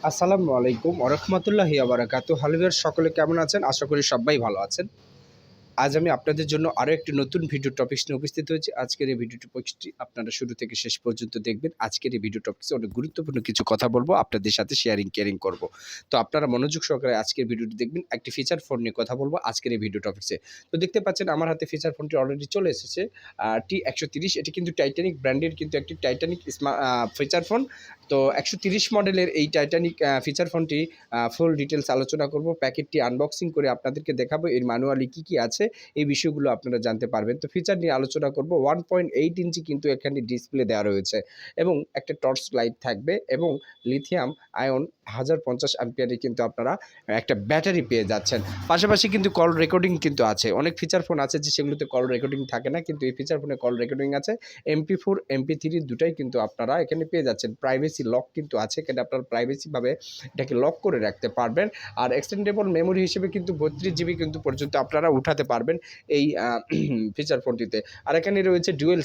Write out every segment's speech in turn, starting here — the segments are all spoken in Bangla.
আসসালামু আলাইকুম ওয়া রাহমাতুল্লাহি ওয়া বারাকাতুহু। হ্যালো ভিউয়ার্স, সকলে কেমন আছেন? আশা করি সবাই ভালো আছেন। আজ আমি আপনাদের জন্য আরো একটি নতুন ভিডিও টপিকস নিয়ে উপস্থিত হয়েছি। আজকের এই ভিডিও টপিকসটি আপনারা শুরু থেকে শেষ পর্যন্ত দেখবেন। আজকের এই ভিডিও টপিকসে অনেক গুরুত্বপূর্ণ কিছু কথা বলবো, আপনাদের সাথে কেয়ারিং করব। তো আপনারা মনোযোগ সহকারে আজকের ভিডিওটি দেখবেন। একটি ফিচার ফোন নিয়ে কথা বলবো আজকের এই ভিডিও টপিকসে। তো দেখতে পাচ্ছেন আমার হাতে ফিচার ফোনটি অলরেডি চলে এসেছে। T130, এটি কিন্তু টাইটানিক ব্র্যান্ডের কিন্তু একটি টাইটানিক ফিচার ফোন। তো 130 মডেলের এই টাইটানিক ফিচার ফোনটি ফুল ডিটেইলস আলোচনা করব। প্যাকেটটি আনবক্সিং করে আপনাদেরকে দেখাবো এর ম্যানুয়ালি কি আছে, এই বিষয়গুলো আপনারা জানতে পারবেন। তো ফিচার নিয়ে আলোচনা করব। 1.8 ইঞ্চি কিন্তু এখানে ডিসপ্লে দেওয়া রয়েছে এবং একটা টর্চ লাইট থাকবে এবং লিথিয়াম আয়ন 1050 অ্যাম্পিয়ারের কিন্তু আপনারা একটা ব্যাটারি পেয়ে যাচ্ছেন। পাশাপাশি কিন্তু কল রেকর্ডিং কিন্তু আছে। অনেক ফিচার ফোন আছে যে সেগুলোতে কল রেকর্ডিং থাকে না, কিন্তু এই ফিচার ফোনে কল রেকর্ডিং আছে। MP4 MP3 দুটাই কিন্তু আপনারা এখানে পেয়ে যাচ্ছেন। প্রাইভেসি লক কিন্তু আছে, এখানে আপনারা প্রাইভেসিভাবে এটাকে লক করে রাখতে পারবেন। আর এক্সটেন্ডেবল মেমোরি হিসেবে কিন্তু 32 জিবি কিন্তু পর্যন্ত আপনারা উঠাতে পারবেন এই ফিচার ফোনটিতে। আর এখানে রয়েছে ডুয়েল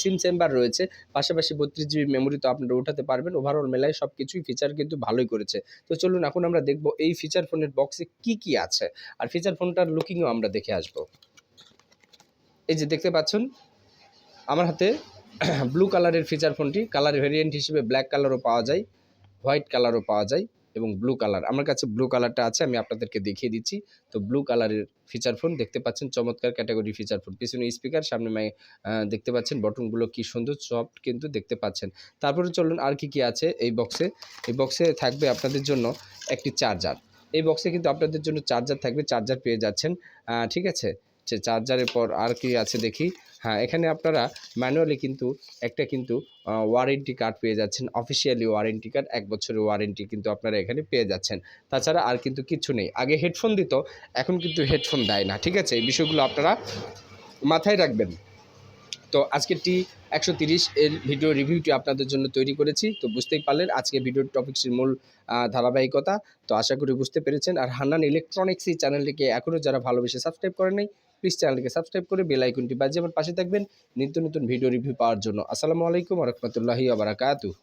সিম চেম্বার রয়েছে, পাশাপাশি 32 জিবি মেমোরি তো আপনারা উঠাতে পারবেন। ওভারঅল মেলায় সব কিছুই ফিচার কিন্তু ভালোই করেছে। তো চলুন এখন আমরা দেখব এই ফিচার ফোনের বক্সে কি আছে, আর ফিচার ফোনটার লুকিংও আমরা দেখে আসব। এই যে দেখতে পাচ্ছেন আমার হাতে ব্লু কালারের ফিচার ফোনটি। কালার ভেরিয়েন্ট হিসেবে ব্ল্যাক কালারও পাওয়া যায়, হোয়াইট কালারও পাওয়া যায় এবং ব্লু কালার। আমার কাছে ব্লু কালারটা আছে, আমি আপনাদেরকে দেখিয়ে দিচ্ছি। তো ব্লু কালারের ফিচার ফোন দেখতে পাচ্ছেন, চমৎকার ক্যাটাগরি ফিচার ফোন। পিছনে স্পিকার, সামনে দেখতে পাচ্ছেন বটনগুলো কি সুন্দর সফট কিন্তু দেখতে পাচ্ছেন। তারপরে চলুন আর কি আছে এই বক্সে। এই বক্সে থাকবে আপনাদের জন্য একটি চার্জার। এই বক্সে কিন্তু আপনাদের জন্য চার্জার থাকবে, চার্জার পেয়ে যাচ্ছেন। ঠিক আছে, চার্জারের পর আর কি আছে দেখি। হ্যাঁ, এখানে আপনারা ম্যানুয়ালি কিন্তু একটা কিন্তু ওয়ারেন্টি কার্ড পেয়ে যাচ্ছেন, অফিসিয়ালি ওয়ারেন্টি কার্ড, 1 বছরের ওয়ারেন্টি কিন্তু আপনারা এখানে পেয়ে যাচ্ছেন। তাছাড়া আর কিন্তু কিচ্ছু নেই। আগে হেডফোন দিত, এখন কিন্তু হেডফোন দেয় না। ঠিক আছে, এই বিষয়গুলো আপনারা মাথায় রাখবেন। তো আজকের T130 এর ভিডিও রিভিউটি আপনাদের জন্য তৈরি করেছি। তো বুঝতেই পারলেন আজকে ভিডিওর টপিকসের মূল ধারাবাহিকতা। তো আশা করি বুঝতে পেরেছেন। আর হান্নান ইলেকট্রনিক্স এই চ্যানেলটিকে এখনও যারা ভালোবেসে সাবস্ক্রাইব করেন নাই, প্লিজ চ্যানেলটিকে সাবস্ক্রাইব করে বেল আইকনটি বাজিয়ে আমার পাশে থাকবেন নিত্য নতুন ভিডিও রিভিউ পাওয়ার জন্য। আসসালামু আলাইকুম ওয়া রাহমাতুল্লাহি ওয়া বারাকাতুহু।